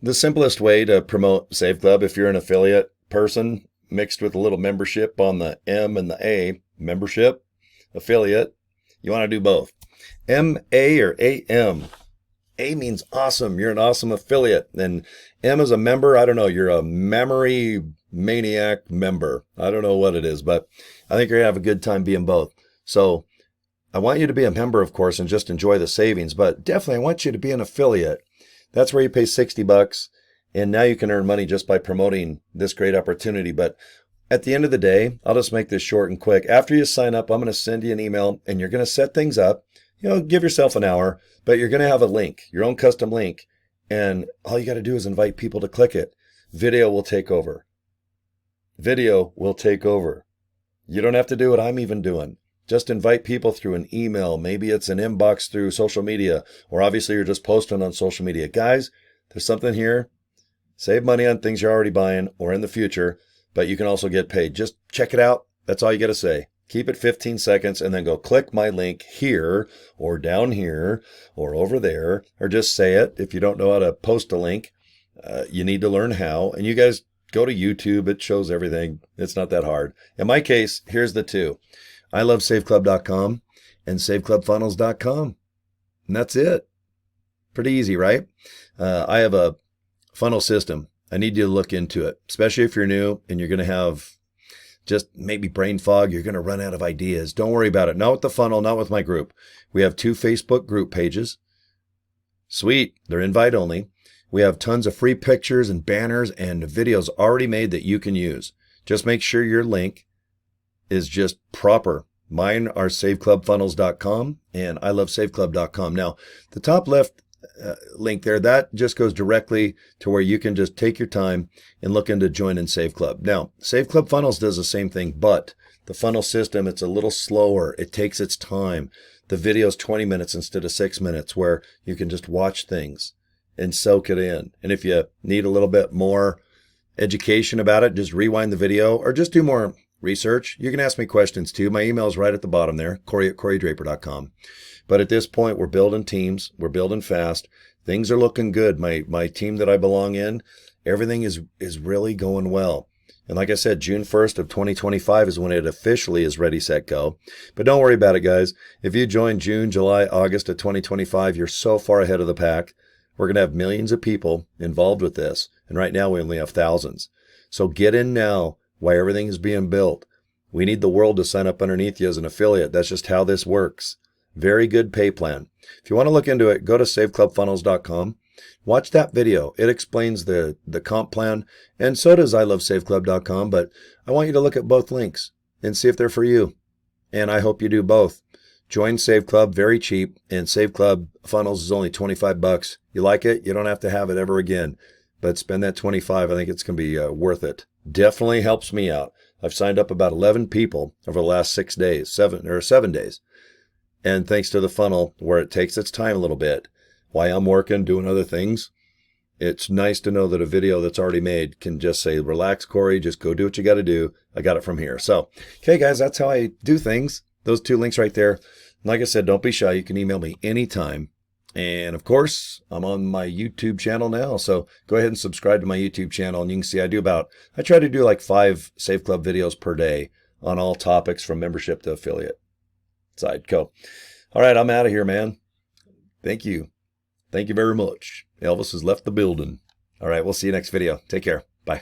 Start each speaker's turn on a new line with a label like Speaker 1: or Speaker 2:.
Speaker 1: The simplest way to promote Save Club, if you're an affiliate person mixed with a little membership on the M and the A, membership, affiliate, you want to do both. MA or AM. A means awesome. You're an awesome affiliate. And M is a member. I don't know. You're a memory maniac member. I don't know what it is, but I think you're going to have a good time being both. So I want you to be a member, of course, and just enjoy the savings, but definitely I want you to be an affiliate. That's where you pay $60, and now you can earn money just by promoting this great opportunity. But at the end of the day, I'll just make this short and quick. After you sign up, I'm going to send you an email, and you're going to set things up. Give yourself an hour, but you're going to have a link, your own custom link, and all you got to do is invite people to click it. Video will take over. Video will take over. You don't have to do what I'm even doing. Just invite people through an email. Maybe it's an inbox through social media, or obviously you're just posting on social media. Guys, there's something here. Save money on things you're already buying or in the future, but you can also get paid. Just check it out. That's all you got to say. Keep it 15 seconds and then go click my link here or down here or over there, or just say it. If you don't know how to post a link, you need to learn how. And you guys go to YouTube. It shows everything. It's not that hard. In my case, here's the two. I love saveclub.com and saveclubfunnels.com. And that's it. Pretty easy, right? I have a funnel system. I need you to look into it, especially if you're new and you're going to have just maybe brain fog. You're going to run out of ideas. Don't worry about it. Not with the funnel, not with my group. We have 2 Facebook group pages. Sweet. They're invite only. We have tons of free pictures and banners and videos already made that you can use. Just make sure your link is just proper. Mine are saveclubfunnels.com and I love saveclub.com. Now, the top left link there, that just goes directly to where you can just take your time and look into joining Save Club. Now, Save Club Funnels does the same thing, but the funnel system, it's a little slower. It takes its time. The video is 20 minutes instead of 6 minutes, where you can just watch things and soak it in. And if you need a little bit more education about it, just rewind the video or just do more research. You can ask me questions too. My email is right at the bottom there, Cory@CoryDraper.com. But at this point, we're building teams. We're building fast. Things are looking good. My team that I belong in, everything is really going well. And like I said, June 1st of 2025 is when it officially is ready, set, go. But don't worry about it, guys. If you join June, July, August of 2025, you're so far ahead of the pack. We're going to have millions of people involved with this. And right now, we only have thousands. So get in now while everything is being built. We need the world to sign up underneath you as an affiliate. That's just how this works. Very good pay plan. If you want to look into it, go to saveclubfunnels.com. Watch that video. It explains the comp plan, and so does ilovesaveclub.com, but I want you to look at both links and see if they're for you. And I hope you do both. Join Save Club, very cheap, and Save Club Funnels is only $25. You like it? You don't have to have it ever again, but spend that $25. I think it's going to be worth it. Definitely helps me out. I've signed up about 11 people over the last 7 days. And thanks to the funnel, where it takes its time a little bit, while I'm working, doing other things, it's nice to know that a video that's already made can just say, relax, Cory, just go do what you got to do. I got it from here. So, okay, guys, that's how I do things. Those 2 links right there. Like I said, don't be shy. You can email me anytime. And of course, I'm on my YouTube channel now. So go ahead and subscribe to my YouTube channel. And you can see I try to do like 5 Save Club videos per day on all topics from membership to affiliate. Side go. All right, I'm out of here, man. Thank you. Thank you very much. Elvis has left the building. All right, we'll see you next video. Take care. Bye.